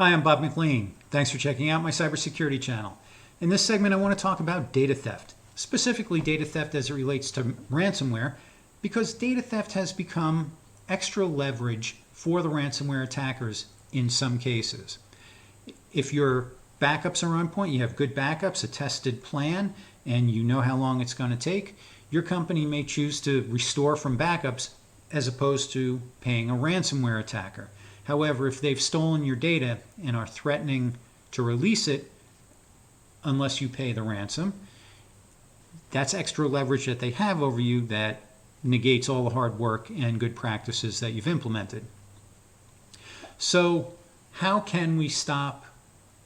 Hi, I'm Bob McLean. Thanks for checking out my cybersecurity channel. In this segment, I want to talk about data theft, specifically data theft as it relates to ransomware, because data theft has become extra leverage for the ransomware attackers in some cases. If your backups are on point, you have good backups, a tested plan, and you know how long it's going to take, your company may choose to restore from backups as opposed to paying a ransomware attacker. However, if they've stolen your data and are threatening to release it unless you pay the ransom, that's extra leverage that they have over you that negates all the hard work and good practices that you've implemented. So how can we stop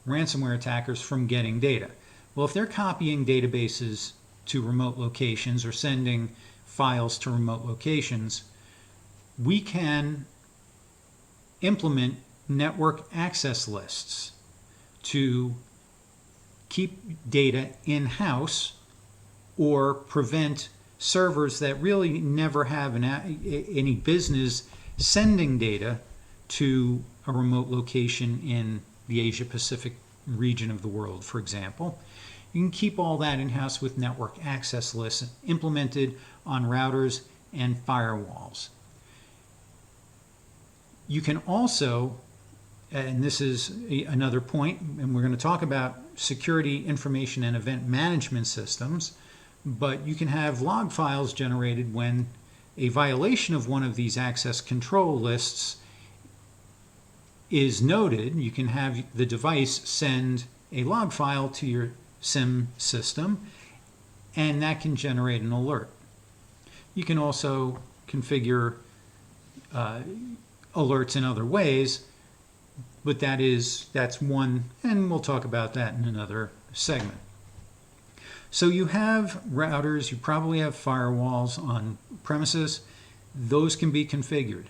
ransomware attackers from getting data? Well, if they're copying databases to remote locations or sending files to remote locations, we can implement network access lists to keep data in-house or prevent servers that really never have any business sending data to a remote location in the Asia Pacific region of the world, for example. You can keep all that in-house with network access lists implemented on routers and firewalls. You can also, and this is another point, and we're going to talk about security information and event management systems, but you can have log files generated when a violation of one of these access control lists is noted. You can have the device send a log file to your SIM system, and that can generate an alert. You can also configure alerts in other ways, but that's one, and we'll talk about that in another segment. So you have routers, you probably have firewalls on premises. Those can be configured.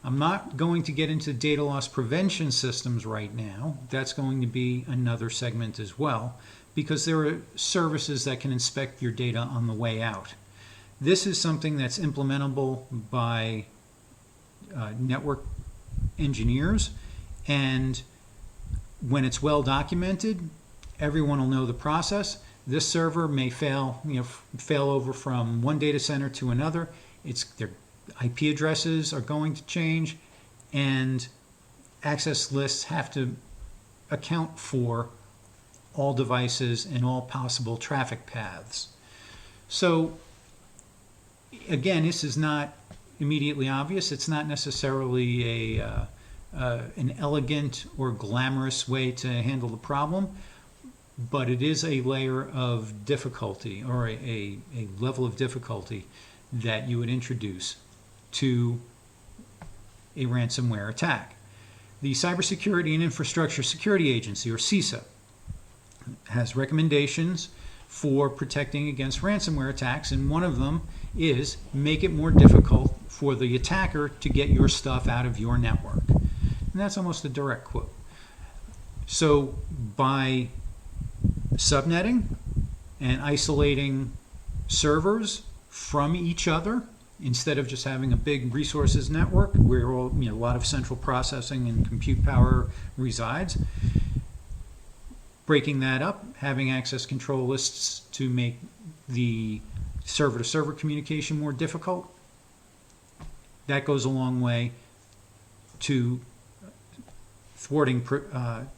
I'm not going to get into data loss prevention systems right now. That's going to be another segment as well, because there are services that can inspect your data on the way out. This is something that's implementable by network engineers, and when it's well documented, everyone will know the process. This server may fail over from one data center to another. Their IP addresses are going to change, and access lists have to account for all devices and all possible traffic paths. So again, this is not immediately obvious. It's not necessarily an elegant or glamorous way to handle the problem, but it is a layer of difficulty, or a level of difficulty that you would introduce to a ransomware attack. The Cybersecurity and Infrastructure Security Agency, or CISA, has recommendations for protecting against ransomware attacks, and one of them is make it more difficult for the attacker to get your stuff out of your network. And that's almost a direct quote. So by subnetting and isolating servers from each other, instead of just having a big resources network where a lot of central processing and compute power resides, breaking that up, having access control lists to make the server-to-server communication more difficult, that goes a long way to thwarting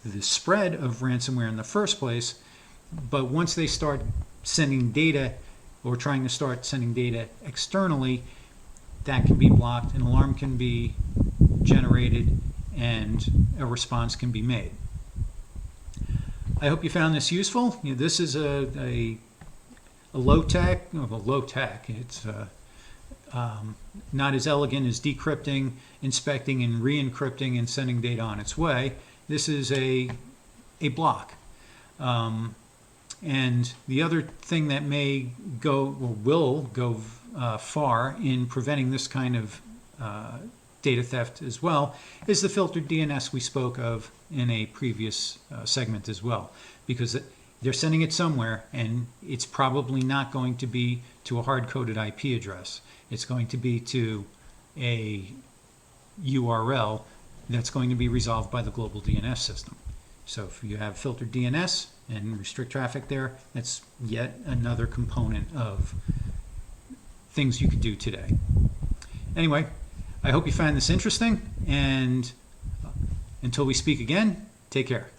the spread of ransomware in the first place. But once they start sending data, or trying to start sending data externally, that can be blocked, an alarm can be generated, and a response can be made. I hope you found this useful. This is a low-tech, it's not as elegant as decrypting, inspecting, and re-encrypting and sending data on its way. This is a block. And the other thing that may go, or will go far in preventing this kind of data theft as well, is the filtered DNS we spoke of in a previous segment as well, because they're sending it somewhere, and it's probably not going to be to a hard-coded IP address. It's going to be to a URL that's going to be resolved by the global DNS system. So if you have filtered DNS and restrict traffic there, that's yet another component of things you could do today. Anyway, I hope you find this interesting, and until we speak again, take care.